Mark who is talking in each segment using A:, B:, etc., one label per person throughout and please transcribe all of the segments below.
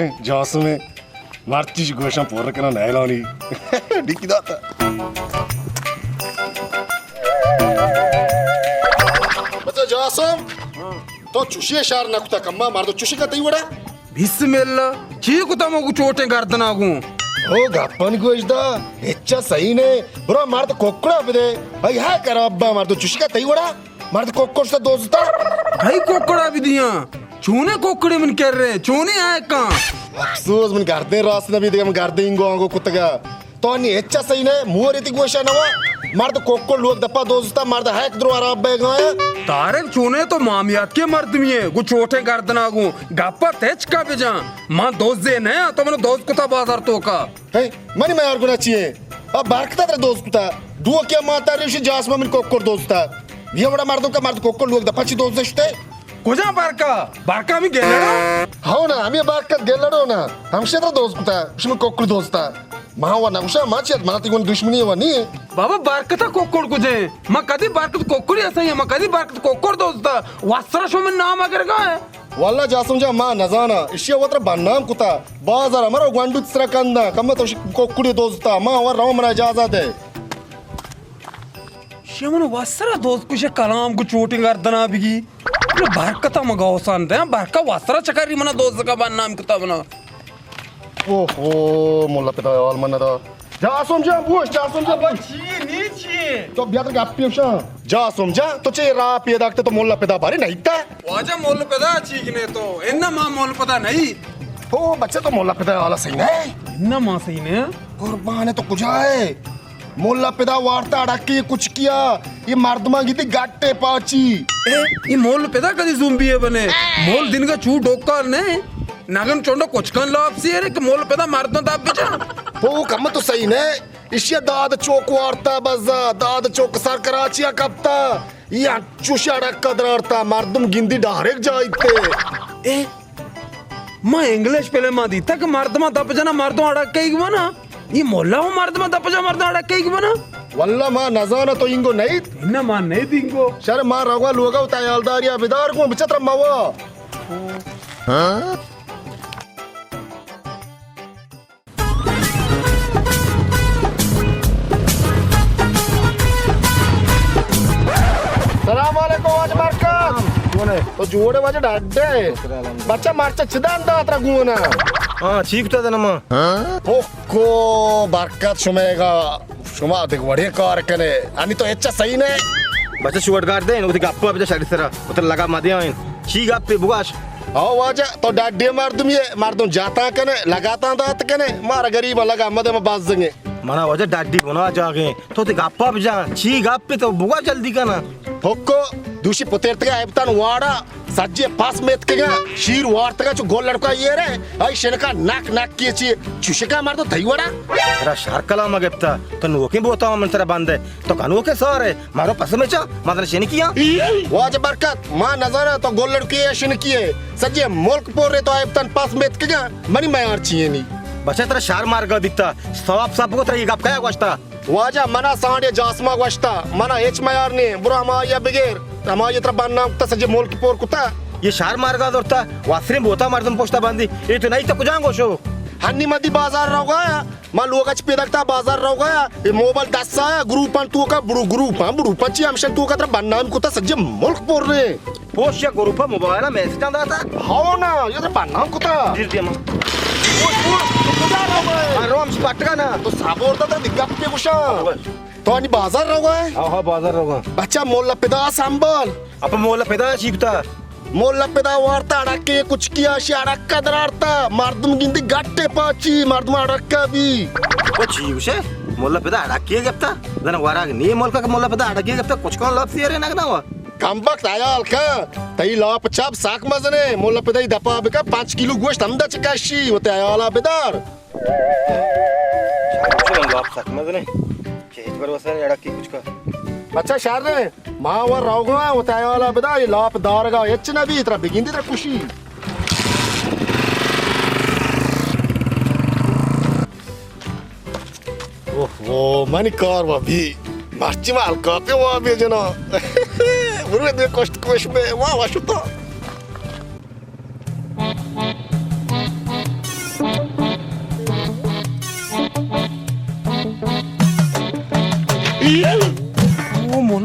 A: Goşen, Casume. Martiş Goşen porrakana nayloni. Dikki data. Baca Casum. तो Chuschi शार ना कुता कम्मा मार दो चुशी का तई वड़ा
B: बिस्मिल्लाह ची कुता मगु चोटे गर्दना गु
A: ओ गप्पन गोइदा ಹೆಚ್ಚ ಸೈನೆ ಬ್ರೋ ಮಾರ್ದ ಕೊಕ್ಕಳ ಬಿದೆ ಅಯ್ಯ ಹಾಕರ ಅಬ್ಬ ಮಾರ್ದ ಚುಷಿಕ ತೈ ವಡ ಮಾರ್ದ ಕೊಕ್ಕಳ ದೋಸ್ತ
B: भाई कोकड़ा भी दिया चूने कोकड़े मन कर रहे चूने आए का
A: ಅಫ್ಸೋಸ್ ಮನ್ garde ರಾಸ್ ನಬಿ ದೆ ಮನ್ garde ಇಂಗೋ ಅಂಗೋ ಕುತ್ತಗ तो नि ಹೆಚ್ಚ ಸೈನೆ ಮೂವ ರೀತಿ ಗೋಶ ನವ ಮಾರ್ದ ಕೊಕ್ಕಳ ಲೋಕ ದಪ್ಪ ದೋಸ್ತ ಮಾರ್ದ ಹಾಕ್ ದ್ರು ಅರ ಅಬ್ಬ ಗಯ
B: तारे चूने तो मामियात के मर्द में है गु चोटे गर्दना गु गप्पा तेज का बेजा मां दोस्त दे ने तो मन दोस्त कुता बाजार तो का
A: हे मनी मैं arguna चाहिए अब बारकता तेरे दोस्त कुता दुओ क्या माता रे जासमा मन कोक्कोर दोस्ता ये बड़ा मार दो का मार कोक्कोर लोग दपाची दोस्त दे
B: कुजा बारका मी गेलेडा
A: हो ना आम्ही बारकत गेलेडो ना हमशे तर दोस्त कुता उशम कोक्कोर दोस्ता मावा ना उशा माचियत मला तिगोन दुश्मनी वनी
B: बाबा बारकता कोक्कोड कुजे मा कधी बारकत कोक्कोडी असं मा कधी बारकत कोक्कोड दोस्त वासरा शो में नाम अगर का है
A: वाला जासम जा मा नजाना इशिया वत्र बनाम कुता बाजार हमारा गंडू तिसरा कंदा कम तो कोक्कुडी दोस्ता मा वर राव मना इजाजत है
B: शेमन वासरा दोस्त कुछ कलाम को चोटिंग गर्दना बिगी बारकता मगाओ सांते बारका वासरा चकारी मना दोस्त का बान नाम कुता बना
A: ओहो मोला पिता वाल मना दा जासम जा बुश जासम जा
B: नीचे
A: तो बियात्र गप्पी उशा जासम जा तो चे रा पे दाखते तो मोला पिता भारी नहीं ता
B: वाजा मोल पदा चीकने तो इन्ना मां मोल पदा नहीं
A: ओ बच्चे तो मोला पिता वाला सही है
B: इन्ना मां सही ने
A: कुर्बान है तो कुछ है मोला पिता वार्ता अड़की कुछ किया ये मर्दमा गीती गाटे पाची
B: ये मोल पदा कदी ज़ुम्बी है बने मोल दिन का छू डोकर ने नागन चोंडो कुचकन लाभ सी है कि मोल पदा मारदो दाब बेचा
A: ओ कम तो सही ने इशिया दाद चौक वार्ता बजा दाद चौक सर कराचिया कप्ता ये चुशाड़ा कदरारता मर्दम गिंदी डारेक जाइते
B: ए मां इंग्लिश पहले मां दी तक मर्दमा दप जना मर्दो अड़क के बना ये मोल्ला हो मर्दमा दप जा मर्दो अड़क के बना
A: वल्ला मां नजाना तो इंगो नहीं
B: इन्ना मां नहीं दिंगो
A: शर मां रगवा लोगा उतायलदारिया बिदार को बिचत्र मावा हां सलाम वालेकुम आज मार्कत कोने तो जोड़े वाजे डाडे बच्चा मार्चा चिदान दा अत्र गुना
C: हां ठीक तो दनमा
A: ओको बरकत शुमेगा शुमा देख वडे कार कने आणि तो ಹೆಚ್ಚ सही ने
C: बच्चा शुवट गार दे उते गप्पा बच्चा शरीर सरा उते लगा मादिया छी गप्पे बुगाश
A: आओ वाजा तो डाडे मार दूं जाता कने लगाता दात कने मार गरीब लगा मदे में बाज देंगे
C: मना वजह डाडी बना जागे तो ते गप्पा बजा छी गप्पे तो बुगा जल्दी कना
A: ಹೊಕ್ಕೋ ದೂಷಿ ಪೊತೆರ್ತಗ ಐಬ್ತಾನ್ ವಾಡ ಸಜ್ಜೆ ಪಾಸ್ ಮೇತ್ಕಗ ಶೀರ್ ವಾರ್ತಗ ಚು ಗೋಲ್ ಲಡ್ಕ येरे ಐ ಶನಕ ನಾಕ್ ನಾಕ್ ಕಿಚಿ ಚುಶಕ ಮಾರ್ದೋ ದೈವಡ
C: तेरा शारकला मगेप्ता तो नोके बोता मन तेरा बांधे तो कानू के सारे मारो पसमेचा मादन शेनी किया
A: वाज बरकत मा नजारा तो गोल लड़की शन किए सज्जे मुल्क पोरे तो ऐब्तान पास मेत्कग मनी मार चियेनी
C: बच्चा तेरा शार मार्ग दिखता सब सब को तेरा ये गप काय वास्ता
A: वाजा मना सांडे जासमा वास्ता मना एच मारने बुरा माया बिगेर हमारे तरफ बनना कुत्ता सजे मोल की पोर कुत्ता
C: ये शार मार्गा दोरता वासरे बोता मारदम पोस्टा बांधी ये तो नहीं तो कुजांगो शो
A: हन्नी मधी बाजार रह गया मां लोगाच पेदकता बाजार रह गया ये मोबाइल दस्सा ग्रुप तू का बुडू पंची हमशन तू का तरफ बनना कुत्ता सजे मुल्क पोर रे
C: पोस्ट या ग्रुप मोबाइल में मैसेज आंदा था
A: हां ना ये तरफ बनना कुत्ता
C: दिल दिया मां रोम स्पटका ना
A: तो साबोरता तर दिग्गा पे कुशा तो आणि बाजार रह गया
C: हां बाजार रह गया
A: बच्चा मोल्ला पेदा संभल
C: अपन मोला पैदा चीपता
A: मोल्ला पेदा वार्ता अड़के कुछ किया शी अड़क्का दरारता मर्दम गिंदी गट्टे पाची मर्दम अड़क्का भी
C: वो चीवशे मोला पैदा अड़के गप्ता दन वाराग नी मोल का मोला पैदा अड़के गप्ता कुछ कोन लप सिरे नगना वा
A: कंबक तायाल का तई लाप चाप साक मजने मोला पेदा दपा बेका 5 किलो गोश्त हमदा चिकाशी होते आयाला बेदार
C: लप साक मजने चेज पर वसन अड़के कुछ का
A: अच्छा शार रे मावर रावगा होते आयाला बेदा ये लाप दारगा एचना भी इतना बिगिंदी तरह खुशी ओहो मनी कार वा भी मार्ची माल कापे वा भी जना बुरे दे कोस्ट में वा वाशुता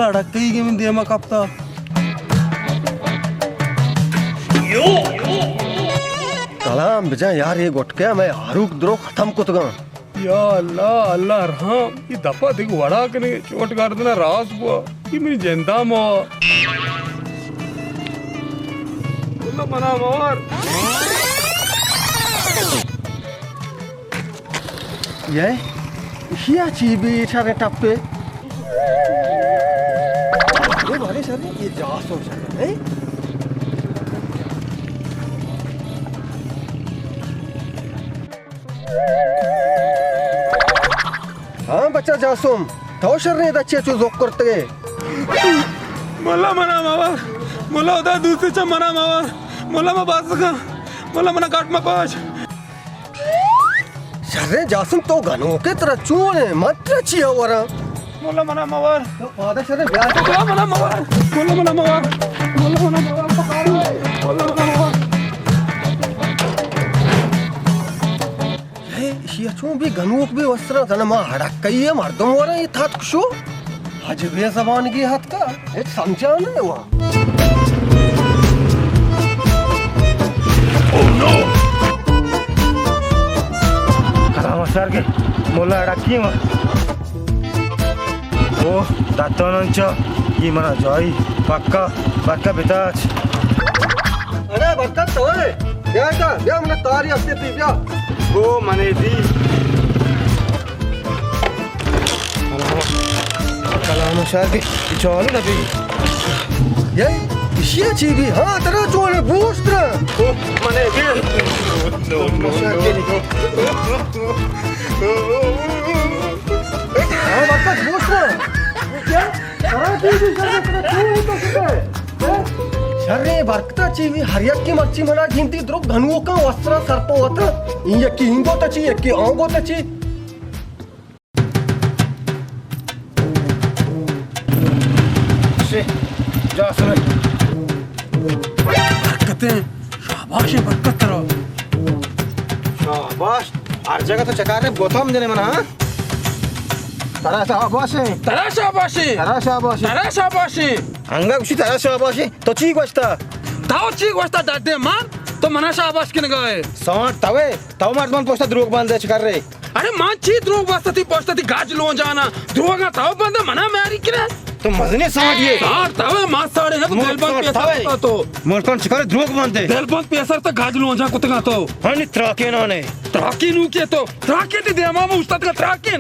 B: मोला अडक्के गेम देमा कापता
D: कलाम बिजा यार ये गुटके मैं हारूक द्रो खत्म कुतगा
B: या अल्लाह अल्लाह रहम ये दफा दिख वड़ा कने चोट कर देना रास बुआ ये मेरी जिंदा मो अल्लाह मना मार
D: ये हिया चीबी इठारे टप्पे ये मारे सर ये जास हो सर है हाँ बच्चा जासुम तो शर ने दच्चे चो जोक करते
B: मला मना मावर मला उदा दूसरे चा मना मावर मला मा बास का मला मना काट मा पाच
D: शर्रे जासुम तो गनो के तरह चूने मत चिया वरा
B: मला मना मावर
D: तो फादर शर्रे ब्याह
B: मला मना मावर मला मना मावर मला मना मावर पकारो मला मना मावर
D: ये चूं भी गनोक भी वस्त्र तना मा हड़कई है मर्दम वरा ये था कुशो आज भी जबान की हाथ का एक समझा ना हुआ
C: सर के मोला अडक्की म ओ दातोनंच ई मना जॉय पक्का पक्का बिताच
D: अरे बरकत तो है क्या हमने तारी अपने पी क्या
C: ओ मने दी कलाम सर के चोल ना भी
D: ये इशिया चीबी हाँ तेरा चोले बूस्टर
C: ओ मने भी
D: हाँ बरकत बूस्टर क्या तेरा चीबी तेरा चोले तो कितने शर्रे बरकता चीवी हरियत की मच्छी मना घिंती द्रुक धनुओं का वस्त्र सर्पो होता ये की हिंगो तची ये की आंगो तची
C: से जा सुन
B: बरकतें शाबाश है बरकत तेरा
C: शाबाश हर जगह तो चकार रे गोथम देने मना हां तारा शाबाश है
B: तेरा शाबाश है
C: तारा शाबाश है
B: तेरा शाबाश है
C: अंगा कुछ तारा शाबाश है तो चीक बचता
B: ताऊ चीक वस्ता दादे मान तो मना शाबाश किन गए
C: सांट तवे तव मर्दमन पोस्ता द्रोग बांधे चकार रे
B: अरे मां ची द्रोग वस्ता थी पोस्ता थी गाज लो जाना द्रोगा ताऊ बंदे मना मैरी किने
C: तो मजने सांट ये
B: सार तवे मां साड़े है तो दिलबंद पैसा तो
C: मोरकन चकार द्रोग बांधे
B: दिलबंद पैसा तो गाज लो जा कुतगा तो
C: हनी त्राके नाने
B: त्राकिन के तो त्राकिन दी देमा में उस्ताद का त्राकिन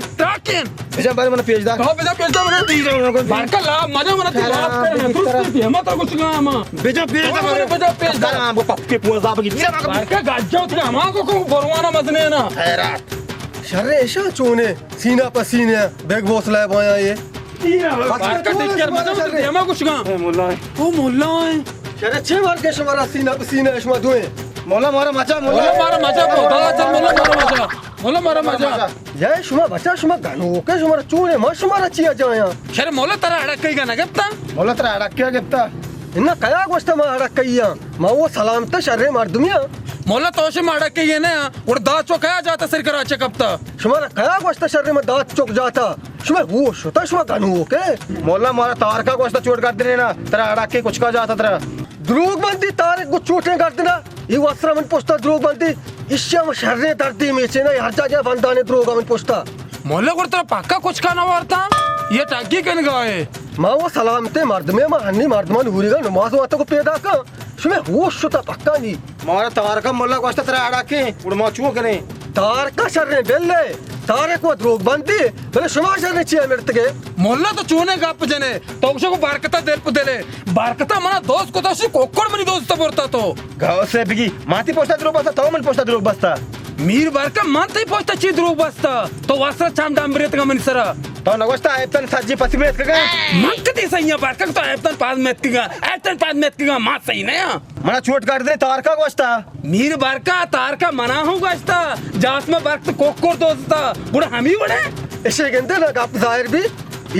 C: बेजा बारे मने पेज दा
B: कहो बेजा पेज दा मने दी बारका लाभ मजा मने ती लाभ करे दुरुस्त देमा तो कुछ काम
C: बेजा पेज दा
B: बेजा पेज दा
C: वो पक्के पूजा बाकी
B: बारका गाजो ती हमा को बरवाना मजने ना
C: खैरात
D: शर्रे ऐसा चोने सीना पसीने बैग बोसला बोया ये
B: बारका देख कर मजा देमा कुछ काम
C: मोला
B: ओ मोल्ला है
D: शर्रे छे मार के शमारा सीना पसीने इश्मा दुए
C: मोला मारा मचा
B: मोला मारा मजा बोला चल मोला मारा मजा
D: ये शुमा बच्चा शुमा गनो के शुमा चोने मा शुमा चिया जाया
B: शरे मोला तरा अड़ा कई गाना गप्ता
C: मोला तरा अडक्के गेप्ता
D: इन्ना कया गोष्ट मा हड़ा कईया मा वो सलाम ते शर्रे मार दुमिया
B: मोला तोशे माड़ा के ये ना और दांत चो कया जाता सिर करा चकपता
D: शुमारा कया गोष्ट शर्रे में दांत चौक जाता शुमा वो शुता शुमा गनो के
C: मोला मारा तार का गोश्त चोट कर देने ना तेरा अडक्के कुछ का जाता तेरा
D: द्रोग बंदी तारे को चोटें कर देना ये वस्त्र मन पोस्ता द्रोग बंदी इश्या में शर्रे दर्दी में से ना हर जगह बंदा ने द्रोग मन पोस्ता
B: मोला को तेरा पक्का कुछ खाना वारता ये टाकी कन गए
D: माँ वो सलामते मर्द में माँ हन्नी मर्द मन हुरीगा नमाज वाता को पैदा का शुमे वो शुता पक्का नहीं
C: मारा तार का मोला गोश्त तेरा अडक्के उड़मा चुओ करे
D: तार का शर्रे बेले तारे को द्रोग बंदी बोले शुमा शर्रे चिया मेरे के
B: मोल्ला तो चूने गप जने तो उसे को बारकता देल पुदेले बारकता मना दोस्त को तो उसे कोक्कड़ मनी दोस्त बोलता तो
C: गाव से बिगी माती पोस्ता द्रोग बसता तो मन पोस्ता द्रोग बसता
B: मीर बारका मानते पोस्ता ची द्रोग बसता तो वासरा चाम डांबरेत का मनिसरा
C: तो नगोस्ता एप्तन सज्जी पसिमेत का
B: मंकती सैया बारका तो एप्तन पास मेत का मां सही नया
C: मना चोट कर दे तार का गोश्ता
B: मीर बारका तार का मना हूं गस्ता जास में बारक तो कोक्कोर दोस्ता बुढ़ा हम ही बड़े
D: ऐसे कहते ना गप जाहिर भी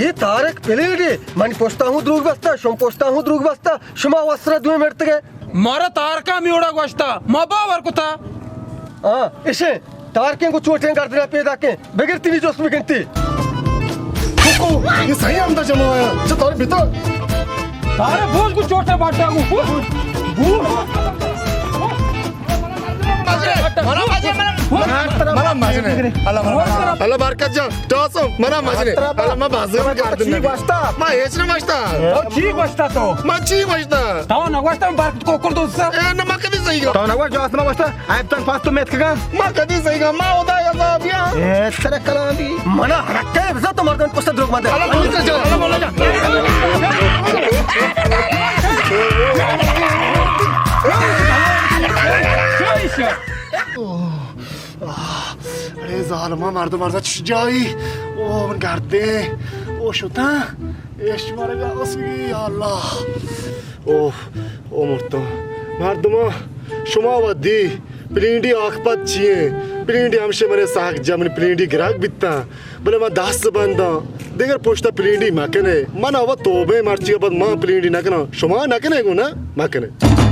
D: ये तारक पेलेडी मन पोस्ता हूँ द्रोग बसता शुम पोस्ता हूँ द्रोग बसता शुमा वस्त्र दुए मेरे के
B: मारा तार का मियोड़ा गस्ता माबा वर को था
D: हाँ इसे तार के को चोटें कर देना पैदा के बगैर तीनी जोश में गिनती
A: को ये सही अंदर जमा आया अच्छा तारे भीतर
B: तारे भोज को चोटे बाटा
A: मला माझे अला बारकात जा टॉस मला माझे अला मा भाजून काढतो
D: ठीक वाजता
A: मा हेच ना वाजता
B: ठीक बसता तो
A: मा ची वाजता
B: तावा नगवास्ता बार कोकर तो सा
A: ए ना मा कधी सही गा
C: तो नगवा जो असना वाजता आयतन पास तो मेत का
A: मा कधी सही गा मा होता है का बिया
C: ए सर कलांदी
D: मना हरक्के बसा तो मर्दन पुस्तक द्रोग मध्ये
A: अला बोलता जा अला बोला जा अरे जालमा मारतो मारतो जाई ओ मन करते ओ शुता एश मारेगा असली अल्लाह ओ मरतो मारदमा शुमा वदी प्लिंडी आखपत चिए प्लिंडी हमशे मरे साग जमन प्लिंडी ग्राहक बित्ता बोले मा दास बंदा देगर पोस्टा प्लिंडी माकने मन अव तोबे मारची बाद मा प्लिंडी नकना शुमा नकने गुना माकने